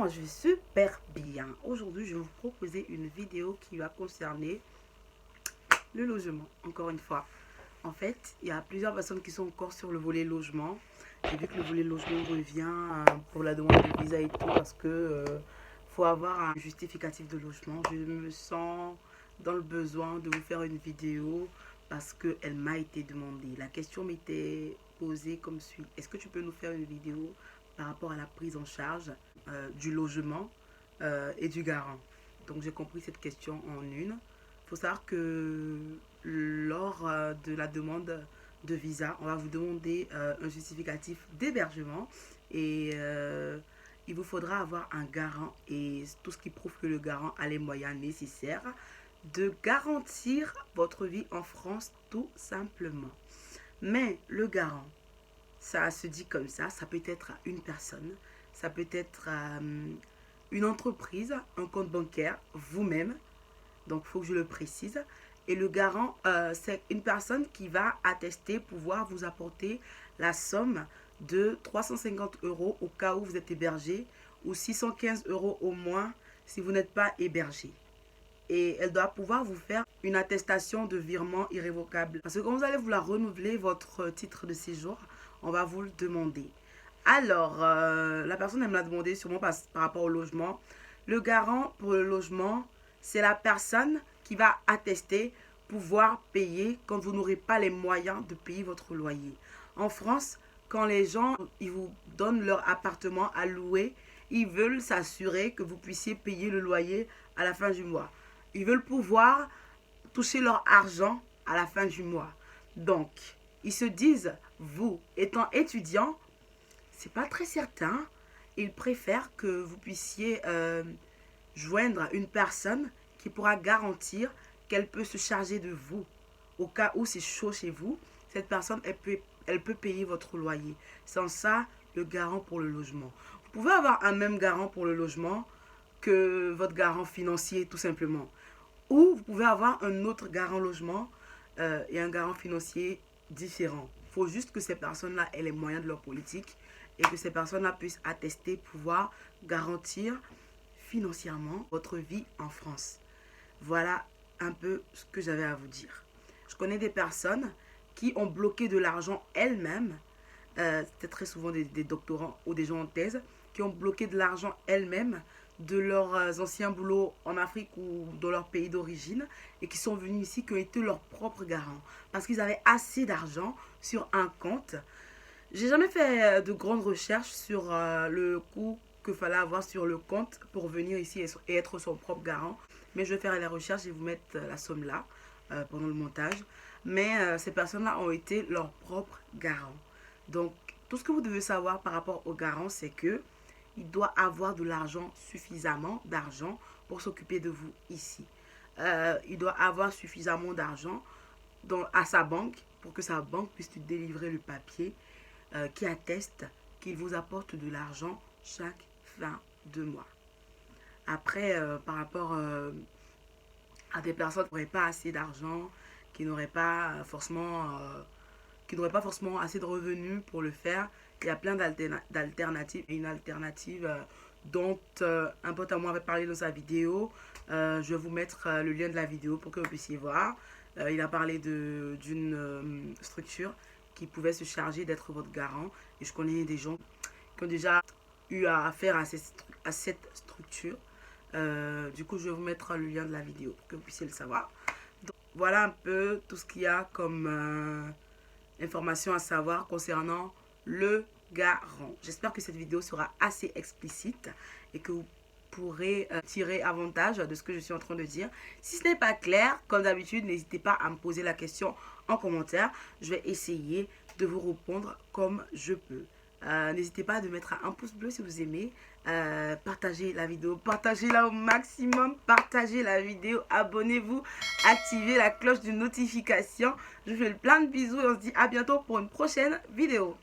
moi je vais super bien. Aujourd'hui je vais vous proposer une vidéo qui va concerner le logement, encore une fois. En fait, il y a plusieurs personnes qui sont encore sur le volet logement. J'ai vu que le volet logement revient pour la demande de visa et tout parce que faut avoir un justificatif de logement. Je me sens dans le besoin de vous faire une vidéo parce qu'elle m'a été demandée. La question m'était posée comme suit. Est-ce que tu peux nous faire une vidéo par rapport à la prise en charge du logement et du garant? Donc j'ai compris cette question en une. Il faut savoir que lors de la demande de visa, on va vous demander un justificatif d'hébergement et il vous faudra avoir un garant et tout ce qui prouve que le garant a les moyens nécessaires de garantir votre vie en France tout simplement. Mais le garant, ça se dit comme ça peut être une personne, ça peut être une entreprise, un compte bancaire, vous-même. Donc, il faut que je le précise. Et le garant, c'est une personne qui va attester pouvoir vous apporter la somme de 350 € au cas où vous êtes hébergé ou 615 € au moins si vous n'êtes pas hébergé. Et elle doit pouvoir vous faire une attestation de virement irrévocable. Parce que quand vous allez vouloir renouveler votre titre de séjour, on va vous le demander. Alors, la personne, elle me l'a demandé sûrement par rapport au logement. Le garant pour le logement, c'est la personne qui va attester pouvoir payer quand vous n'aurez pas les moyens de payer votre loyer. En France, quand les gens ils vous donnent leur appartement à louer, ils veulent s'assurer que vous puissiez payer le loyer à la fin du mois. Ils veulent pouvoir toucher leur argent à la fin du mois. Donc, ils se disent, vous étant étudiant, c'est pas très certain. Ils préfèrent que vous puissiez joindre une personne qui pourra garantir qu'elle peut se charger de vous. Au cas où c'est chaud chez vous, cette personne, elle peut payer votre loyer. Sans ça, le garant pour le logement. Vous pouvez avoir un même garant pour le logement que votre garant financier, tout simplement. Ou vous pouvez avoir un autre garant logement et un garant financier différent. Il faut juste que ces personnes-là aient les moyens de leur politique et que ces personnes-là puissent attester, pouvoir garantir financièrement votre vie en France. Voilà un peu ce que j'avais à vous dire. Je connais des personnes qui ont bloqué de l'argent elles-mêmes. C'était très souvent des doctorants ou des gens en thèse qui ont bloqué de l'argent elles-mêmes de leurs anciens boulots en Afrique ou dans leur pays d'origine et qui sont venus ici, qui ont été leurs propres garants parce qu'ils avaient assez d'argent sur un compte. J'ai jamais fait de grandes recherches sur le coût qu'il fallait avoir sur le compte pour venir ici et être son propre garant. Mais je vais faire les recherches et vous mettre la somme là pendant le montage. Mais ces personnes-là ont été leurs propres garants. Donc, tout ce que vous devez savoir par rapport aux garants, c'est que il doit avoir de l'argent, suffisamment d'argent pour s'occuper de vous ici. Il doit avoir suffisamment d'argent à sa banque pour que sa banque puisse lui délivrer le papier qui atteste qu'il vous apporte de l'argent chaque fin de mois. Après, par rapport à des personnes qui n'auraient pas assez d'argent, qui n'auraient pas forcément assez de revenus pour le faire, il y a plein d'alternatives. Et une alternative dont un pote à moi avait parlé dans sa vidéo, je vais vous mettre le lien de la vidéo pour que vous puissiez voir. Il a parlé d'une structure qui pouvait se charger d'être votre garant. Et je connais des gens qui ont déjà eu affaire à cette structure. Du coup, je vais vous mettre le lien de la vidéo pour que vous puissiez le savoir. Donc, voilà un peu tout ce qu'il y a comme information à savoir concernant le garant. J'espère que cette vidéo sera assez explicite et que vous pourrez tirer avantage de ce que je suis en train de dire. Si ce n'est pas clair, comme d'habitude, n'hésitez pas à me poser la question en commentaire. Je vais essayer de vous répondre comme je peux. N'hésitez pas à mettre un pouce bleu si vous aimez. Partagez la vidéo, partagez-la au maximum, partagez la vidéo, abonnez-vous, activez la cloche de notification. Je vous fais plein de bisous et on se dit à bientôt pour une prochaine vidéo.